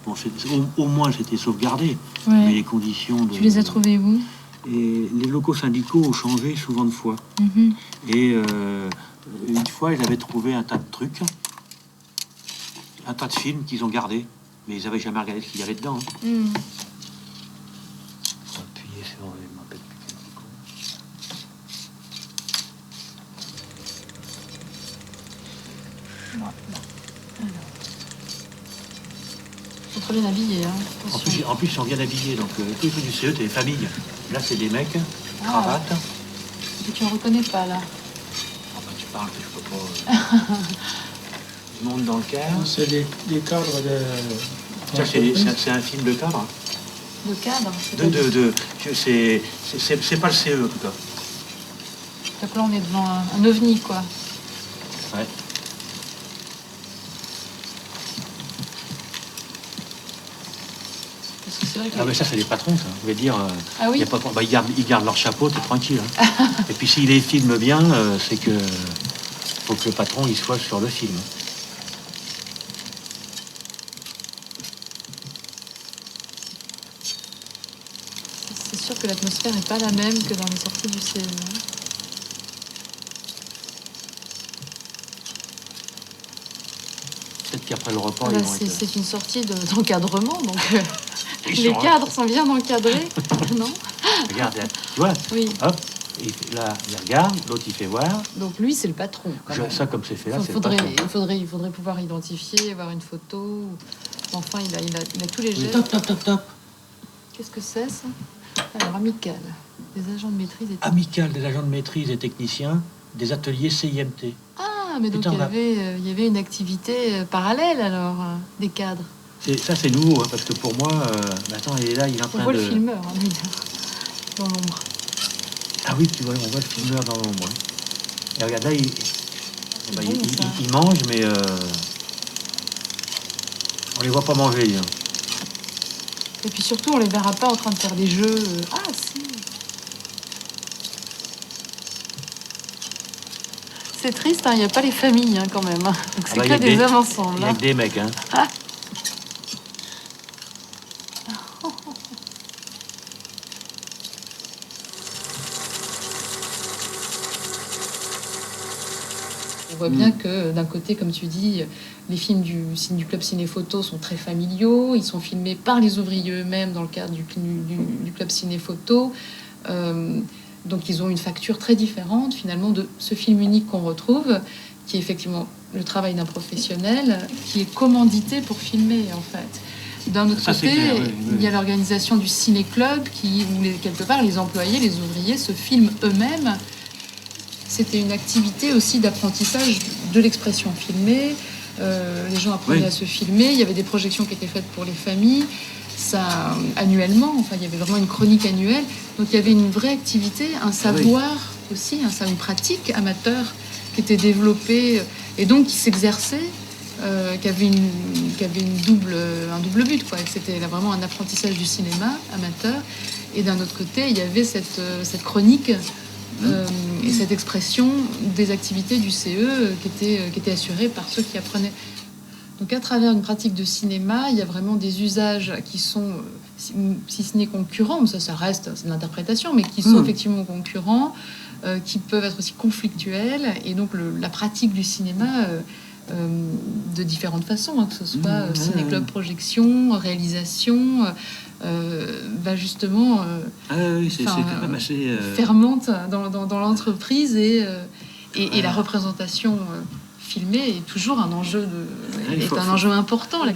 Bon, au moins c'était sauvegardé, Ouais. mais les conditions de... Tu les as trouvés où? Et les locaux syndicaux ont changé souvent de fois. Mhm. Et une fois, ils avaient trouvé un tas de trucs, un tas de films qu'ils ont gardés, mais ils n'avaient jamais regardé ce qu'il y avait dedans. Hein. Mm. Faut appuyer sur... Je m'appelle plus quel bouton. Ils sont très bien habillés, hein. En plus, ils sont bien habillés. Donc, tous les trucs du CE, c'est des familles. Là, c'est des mecs, cravate. Et tu en reconnais pas, là. Ah bah, tu parles que je peux pas... Ils montent dans le cadre. C'est des cadres de... Ça, c'est un film de cadre. De cadre? C'est pas le CE, en tout cas. Donc là, on est devant un ovni, quoi. Ouais. Parce que c'est vrai que... Ah, mais ça, c'est les patrons, ça. Je veux dire, Ah oui? y a pas, bah, ils gardent leur chapeau, t'es tranquille. Hein. Et puis, s'ils les filment bien, c'est que faut que le patron, il soit sur le film. C'est sûr que l'atmosphère n'est pas la même que dans les sorties du CE. Peut-être qu'après le repas, Là, ils vont être... c'est une sortie d'encadrement, donc Ils les sont- cadres sont bien encadrés, non? Regarde, là, tu vois, Oui. hop, là, il regarde, l'autre, il fait voir. Donc lui, c'est le patron. Quand même. Ça, comme c'est fait là, c'est le faudrait, patron. il faudrait pouvoir identifier, avoir une photo. Enfin, il a tous les Oui, gestes. top. Qu'est-ce que c'est, ça? Alors, amical. Des agents de maîtrise et... Amical des agents de maîtrise et techniciens des ateliers CIMT. Ah, mais donc Putain, il y avait une activité parallèle, alors, des cadres. Ça, c'est nouveau, hein, parce que pour moi, attends, il est là, il est en On train voit de... le filmeur, hein, lui, dans l'ombre. Ah oui, tu vois, on voit le filmeur dans l'ombre. Hein. Et regarde, là, Bon, ça. il mange, mais on les voit pas manger. Hein. Et puis surtout, on les verra pas en train de faire des jeux. Ah, si. C'est triste, il n'y a pas les familles, hein, quand même. Hein. Donc c'est bah, que y a des des- hommes ensemble. Il y a Hein. que des mecs, hein. Ah. On voit bien que d'un côté, comme tu dis, les films du club ciné-photo sont très familiaux. Ils sont filmés par les ouvriers eux-mêmes dans le cadre du club ciné-photo. Donc ils ont une facture très différente finalement de ce film unique qu'on retrouve, qui est effectivement le travail d'un professionnel, qui est commandité pour filmer en fait. D'un autre Ça, c'est côté, clair, oui, oui. il y a l'organisation du ciné-club où quelque part les employés, les ouvriers se filment eux-mêmes. C'était une activité aussi d'apprentissage de l'expression filmée. Les gens apprenaient Oui. à se filmer. Il y avait des projections qui étaient faites pour les familles. Ça, annuellement, enfin, il y avait vraiment une chronique annuelle. Donc il y avait une vraie activité, un savoir aussi, une pratique amateur qui était développée et donc qui s'exerçait, qui avait un double but, quoi. C'était vraiment un apprentissage du cinéma amateur. Et d'un autre côté, il y avait cette chronique et cette expression des activités du CE qui était assurée par ceux qui apprenaient. Donc à travers une pratique de cinéma, il y a vraiment des usages qui sont, si ce n'est concurrents, mais ça reste, c'est de l'interprétation, mais qui sont effectivement concurrents, qui peuvent être aussi conflictuels. Et donc la pratique du cinéma de différentes façons, hein, que ce soit ciné-club projection, réalisation, justement Ah oui, c'est quand même assez... fermente dans l'entreprise et la représentation filmée est toujours un enjeu, un enjeu important. Là.